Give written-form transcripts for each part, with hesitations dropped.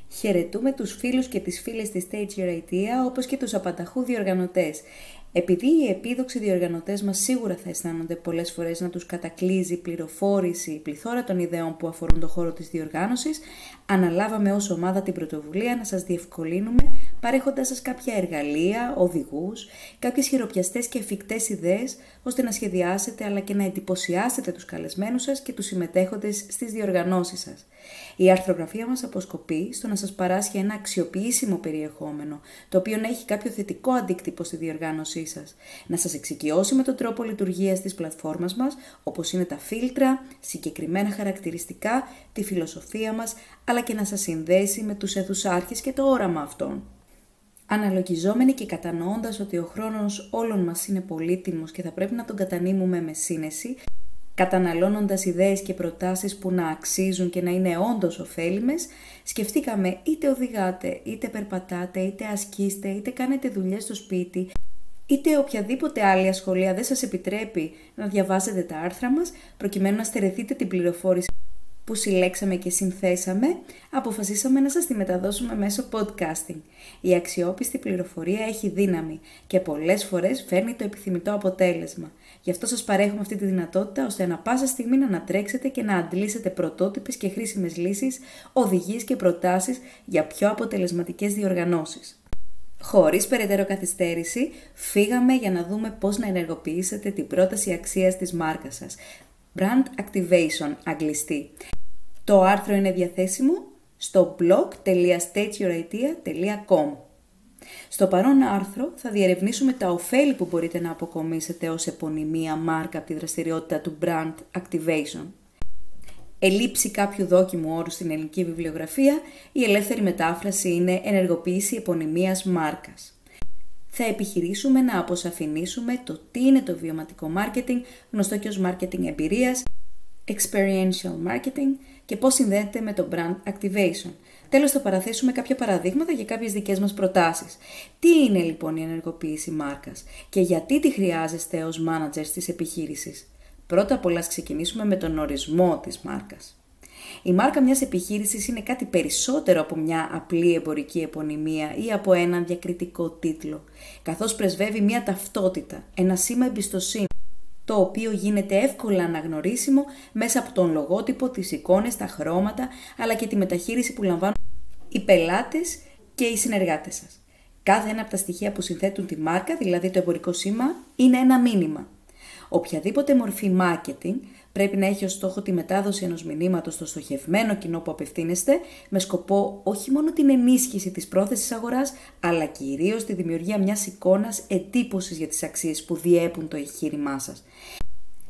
Χαιρετούμε τους φίλους και τις φίλες της Stage Your Idea, όπως και τους απανταχού διοργανωτές. Επειδή οι επίδοξοι διοργανωτές μας σίγουρα θα αισθάνονται πολλές φορές να τους κατακλείζει η πληροφόρηση, η πληθώρα των ιδεών που αφορούν το χώρο της διοργάνωσης, αναλάβαμε ως ομάδα την πρωτοβουλία να σας διευκολύνουμε, παρέχοντας σας κάποια εργαλεία, οδηγούς, κάποιες χειροπιαστές και εφικτές ιδέες, ώστε να σχεδιάσετε αλλά και να εντυπωσιάσετε τους καλεσμένους σας και τους συμμετέχοντες στις διοργανώσεις σας. Η αρθρογραφία μας αποσκοπεί στο να σας παράσχει ένα αξιοποιήσιμο περιεχόμενο, το οποίο να έχει κάποιο θετικό αντίκτυπο στη διοργάνωσή σας. Να σας εξοικειώσει με τον τρόπο λειτουργίας της πλατφόρμας μας, όπως είναι τα φίλτρα, συγκεκριμένα χαρακτηριστικά, τη φιλοσοφία μας, αλλά και να σας συνδέσει με τους αιθουσάρχες και το όραμα αυτών. Αναλογιζόμενοι και κατανοώντας ότι ο χρόνος όλων μας είναι πολύτιμος και θα πρέπει να τον κατανείμουμε με σύνεση, καταναλώνοντας ιδέες και προτάσεις που να αξίζουν και να είναι όντως ωφέλιμες, σκεφτήκαμε είτε οδηγάτε, είτε περπατάτε, είτε ασκείστε, είτε κάνετε δουλειές στο σπίτι, είτε οποιαδήποτε άλλη ασχολία δεν σας επιτρέπει να διαβάσετε τα άρθρα μας, προκειμένου να στερεθείτε την πληροφόρηση που συλλέξαμε και συνθέσαμε, αποφασίσαμε να σας τη μεταδώσουμε μέσω podcasting. Η αξιόπιστη πληροφορία έχει δύναμη και πολλές φορές φέρνει το επιθυμητό αποτέλεσμα. Γι' αυτό σας παρέχουμε αυτή τη δυνατότητα, ώστε ανα πάσα στιγμή να ανατρέξετε και να αντλήσετε πρωτότυπες και χρήσιμες λύσεις, οδηγίες και προτάσεις για πιο αποτελεσματικές διοργανώσεις. Χωρίς περαιτέρω καθυστέρηση, φύγαμε για να δούμε πώς να ενεργοποιήσετε την πρόταση αξίας της μάρκας σας. Brand Activation, αγγλιστή. Το άρθρο είναι διαθέσιμο στο blog.stageyouridea.com. Στο παρόν άρθρο θα διερευνήσουμε τα ωφέλη που μπορείτε να αποκομίσετε ως επωνυμία μάρκα από τη δραστηριότητα του Brand Activation. Ελήψη κάποιου δόκιμου όρου στην ελληνική βιβλιογραφία, η ελεύθερη μετάφραση είναι ενεργοποίηση επωνυμίας μάρκας. Θα επιχειρήσουμε να αποσαφηνίσουμε το τι είναι το βιωματικό marketing, γνωστό και ως marketing εμπειρίας, experiential marketing και πώς συνδέεται με το brand activation. Τέλος, θα παραθέσουμε κάποια παραδείγματα για κάποιες δικές μας προτάσεις. Τι είναι λοιπόν η ενεργοποίηση μάρκας και γιατί τη χρειάζεστε ως managers της επιχείρησης? Πρώτα απ' όλα, ας ξεκινήσουμε με τον ορισμό της μάρκας. Η μάρκα μιας επιχείρησης είναι κάτι περισσότερο από μια απλή εμπορική επωνυμία ή από έναν διακριτικό τίτλο, καθώς πρεσβεύει μια ταυτότητα, ένα σήμα εμπιστοσύνης, το οποίο γίνεται εύκολα αναγνωρίσιμο μέσα από τον λογότυπο, τις εικόνες, τα χρώματα, αλλά και τη μεταχείριση που λαμβάνουν οι πελάτες και οι συνεργάτες σας. Κάθε ένα από τα στοιχεία που συνθέτουν τη μάρκα, δηλαδή το εμπορικό σήμα, είναι ένα μήνυμα. Οποιαδήποτε μορφή marketing πρέπει να έχει ως στόχο τη μετάδοση ενός μηνύματος στο στοχευμένο κοινό που απευθύνεστε, με σκοπό όχι μόνο την ενίσχυση της πρόθεσης αγοράς, αλλά κυρίως τη δημιουργία μιας εικόνας εντύπωσης για τις αξίες που διέπουν το εγχείρημά σας.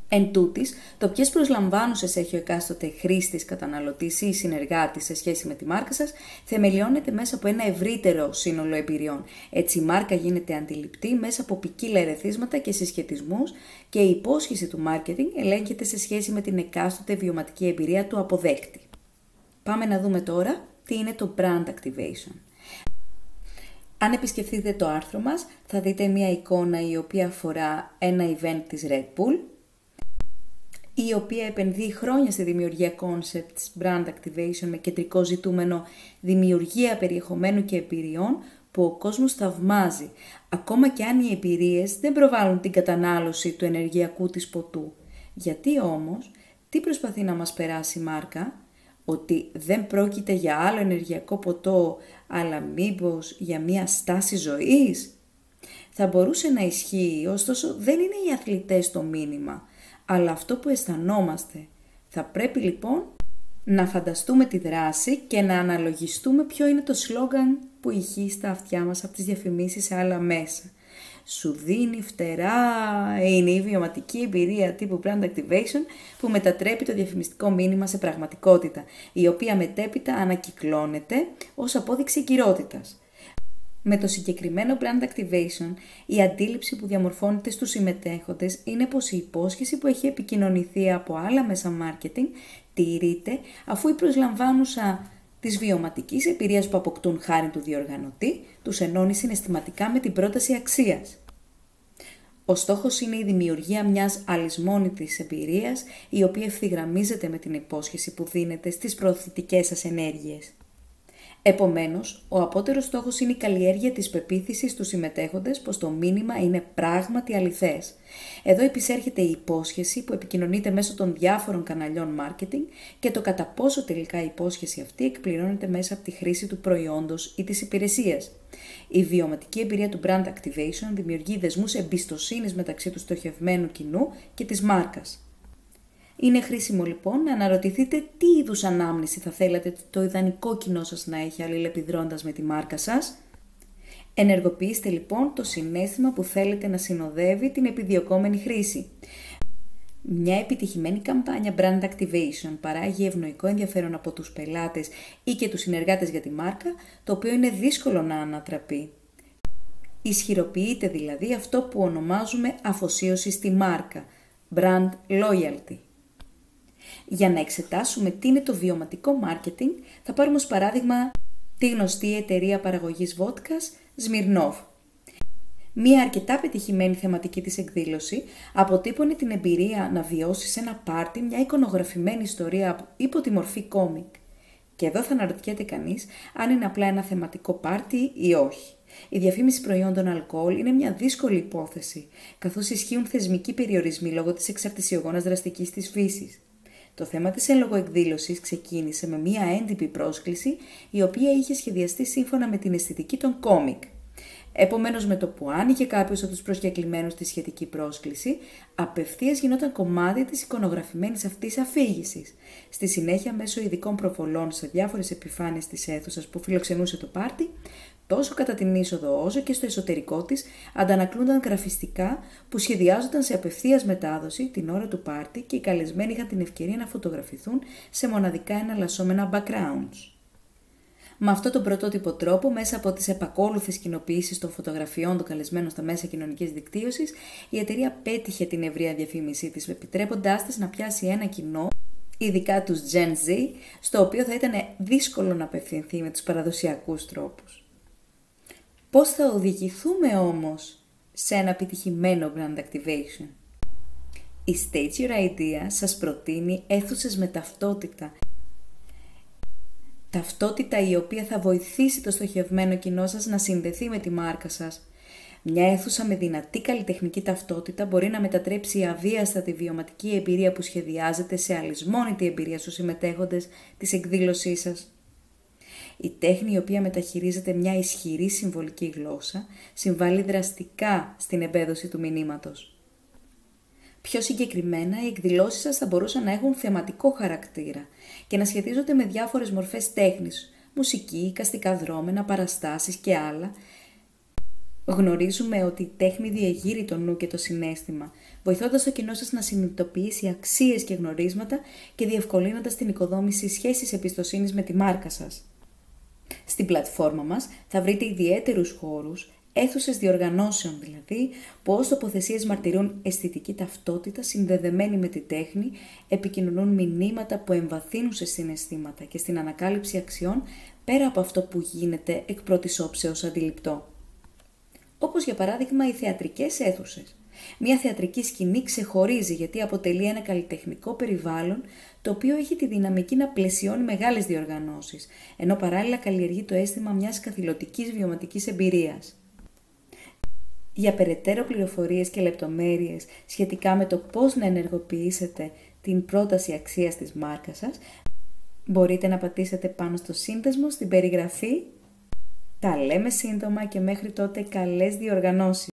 Εν τούτης, το ποιες προσλαμβάνουσες έχει ο εκάστοτε χρήστης, καταναλωτής ή συνεργάτης σε σχέση με τη μάρκα σας, θεμελιώνεται μέσα από ένα ευρύτερο σύνολο εμπειριών. Έτσι η μάρκα γίνεται αντιληπτή μέσα από ποικίλα ερεθίσματα και συσχετισμούς και η υπόσχεση του marketing ελέγχεται σε σχέση με την εκάστοτε βιωματική εμπειρία του αποδέκτη. Πάμε να δούμε τώρα τι είναι το brand activation. Αν επισκεφτείτε το άρθρο μας, θα δείτε μια εικόνα η οποία αφορά ένα event της Red Bull, η οποία επενδύει χρόνια στη δημιουργία concepts brand activation με κεντρικό ζητούμενο δημιουργία περιεχομένου και εμπειριών που ο κόσμος θαυμάζει, ακόμα και αν οι εμπειρίες δεν προβάλλουν την κατανάλωση του ενεργειακού της ποτού. Γιατί όμως, τι προσπαθεί να μας περάσει η μάρκα? Ότι δεν πρόκειται για άλλο ενεργειακό ποτό, αλλά μήπως για μια στάση ζωής? Θα μπορούσε να ισχύει, ωστόσο δεν είναι οι αθλητές το μήνυμα, αλλά αυτό που αισθανόμαστε. Θα πρέπει λοιπόν να φανταστούμε τη δράση και να αναλογιστούμε ποιο είναι το σλόγγαν που ηχεί στα αυτιά μας από τις διαφημίσεις σε άλλα μέσα. Σου δίνει φτερά, είναι η βιωματική εμπειρία τύπου brand activation που μετατρέπει το διαφημιστικό μήνυμα σε πραγματικότητα, η οποία μετέπειτα ανακυκλώνεται ως απόδειξη εγκυρότητας. Με το συγκεκριμένο brand activation, η αντίληψη που διαμορφώνεται στους συμμετέχοντες είναι πως η υπόσχεση που έχει επικοινωνηθεί από άλλα μέσα marketing τηρείται, αφού η προσλαμβάνουσα της βιωματικής εμπειρίας που αποκτούν χάρη του διοργανωτή τους ενώνει συναισθηματικά με την πρόταση αξίας. Ο στόχος είναι η δημιουργία μιας αλυσμόνητης εμπειρίας, η οποία ευθυγραμμίζεται με την υπόσχεση που δίνεται στις προωθητικές σας ενέργειες. Επομένως, ο απότερος στόχος είναι η καλλιέργεια της πεποίθησης στους συμμετέχοντες πως το μήνυμα είναι πράγματι αληθές. Εδώ επισέρχεται η υπόσχεση που επικοινωνείται μέσω των διάφορων καναλιών marketing και το κατά πόσο τελικά η υπόσχεση αυτή εκπληρώνεται μέσα από τη χρήση του προϊόντος ή της υπηρεσίας. Η βιωματική εμπειρία του brand activation δημιουργεί δεσμούς εμπιστοσύνης μεταξύ του στοχευμένου κοινού και της μάρκας. Είναι χρήσιμο λοιπόν να αναρωτηθείτε τι είδους ανάμνηση θα θέλατε το ιδανικό κοινό σας να έχει αλληλεπιδρώντας με τη μάρκα σας. Ενεργοποιήστε λοιπόν το συναίσθημα που θέλετε να συνοδεύει την επιδιωκόμενη χρήση. Μια επιτυχημένη καμπάνια brand activation παράγει ευνοϊκό ενδιαφέρον από τους πελάτες ή και τους συνεργάτες για τη μάρκα, το οποίο είναι δύσκολο να ανατραπεί. Ισχυροποιείται δηλαδή αυτό που ονομάζουμε αφοσίωση στη μάρκα, brand loyalty. Για να εξετάσουμε τι είναι το βιωματικό marketing, θα πάρουμε ως παράδειγμα τη γνωστή εταιρεία παραγωγής βότκας Smirnoff. Μία αρκετά πετυχημένη θεματική της εκδήλωση αποτύπωνε την εμπειρία να βιώσει σε ένα πάρτι μια εικονογραφημένη ιστορία υπό τη μορφή κόμικ. Και εδώ θα αναρωτιέται κανείς αν είναι απλά ένα θεματικό πάρτι ή όχι. Η διαφήμιση προϊόντων αλκοόλ είναι μια δύσκολη υπόθεση, καθώς ισχύουν θεσμικοί περιορισμοί λόγω της εξαρτησιογόνας δραστικής της φύσης. Το θέμα της εν λόγω εκδήλωσης ξεκίνησε με μια έντυπη πρόσκληση, η οποία είχε σχεδιαστεί σύμφωνα με την αισθητική των κόμικ. Επομένως, με το που άνοιγε κάποιος από τους προσκεκλημένους τη σχετική πρόσκληση, απευθείας γινόταν κομμάτι της εικονογραφημένης αυτής αφήγησης. Στη συνέχεια, μέσω ειδικών προβολών σε διάφορες επιφάνειες της αίθουσας που φιλοξενούσε το πάρτι, τόσο κατά την είσοδο όσο και στο εσωτερικό της, αντανακλούνταν γραφιστικά που σχεδιάζονταν σε απευθείας μετάδοση την ώρα του πάρτι και οι καλεσμένοι είχαν την ευκαιρία να φωτογραφηθούν σε μοναδικά εναλλασσόμενα backgrounds. Με αυτόν τον πρωτότυπο τρόπο, μέσα από τις επακόλουθες κοινοποιήσεις των φωτογραφιών των καλεσμένων στα μέσα κοινωνικής δικτύωσης, η εταιρεία πέτυχε την ευρεία διαφήμισή της, επιτρέποντάς της να πιάσει ένα κοινό, ειδικά τους Gen Z, στο οποίο θα ήταν δύσκολο να απευθυνθεί με τους παραδοσιακούς τρόπους. Πώς θα οδηγηθούμε όμως σε ένα επιτυχημένο brand activation? Η Stage Your Idea σας προτείνει αίθουσες με ταυτότητα. Ταυτότητα η οποία θα βοηθήσει το στοχευμένο κοινό σας να συνδεθεί με τη μάρκα σας. Μια αίθουσα με δυνατή καλλιτεχνική ταυτότητα μπορεί να μετατρέψει αβίαστα τη βιωματική εμπειρία που σχεδιάζεται σε αλυσμόνητη εμπειρία στους συμμετέχοντες της εκδήλωσής σας. Η τέχνη η οποία μεταχειρίζεται μια ισχυρή συμβολική γλώσσα συμβάλλει δραστικά στην εμπέδωση του μηνύματος. Πιο συγκεκριμένα, οι εκδηλώσεις σας θα μπορούσαν να έχουν θεματικό χαρακτήρα και να σχετίζονται με διάφορες μορφές τέχνης, μουσική, εικαστικά δρόμενα, παραστάσεις και άλλα. Γνωρίζουμε ότι η τέχνη διεγείρει το νου και το συναίσθημα, βοηθώντας το κοινό σας να συνειδητοποιήσει αξίες και γνωρίσματα και διευκολύνοντας την οικοδόμηση σχέσης εμπιστοσύνης με τη μάρκα σας. Στην πλατφόρμα μας θα βρείτε ιδιαίτερους χώρους, αίθουσες διοργανώσεων δηλαδή, που ως τοποθεσίες μαρτυρούν αισθητική ταυτότητα συνδεδεμένη με τη τέχνη, επικοινωνούν μηνύματα που εμβαθύνουν σε συναισθήματα και στην ανακάλυψη αξιών πέρα από αυτό που γίνεται εκ πρώτης όψεως αντιληπτό. Όπως για παράδειγμα οι θεατρικές αίθουσες. Μια θεατρική σκηνή ξεχωρίζει γιατί αποτελεί ένα καλλιτεχνικό περιβάλλον το οποίο έχει τη δυναμική να πλαισιώνει μεγάλες διοργανώσεις, ενώ παράλληλα καλλιεργεί το αίσθημα μιας καθηλωτικής βιωματικής εμπειρίας. Για περαιτέρω πληροφορίες και λεπτομέρειες σχετικά με το πώς να ενεργοποιήσετε την πρόταση αξίας της μάρκας σας, μπορείτε να πατήσετε πάνω στο σύνδεσμο στην περιγραφή. Τα λέμε σύντομα και μέχρι τότε καλές διοργανώσεις.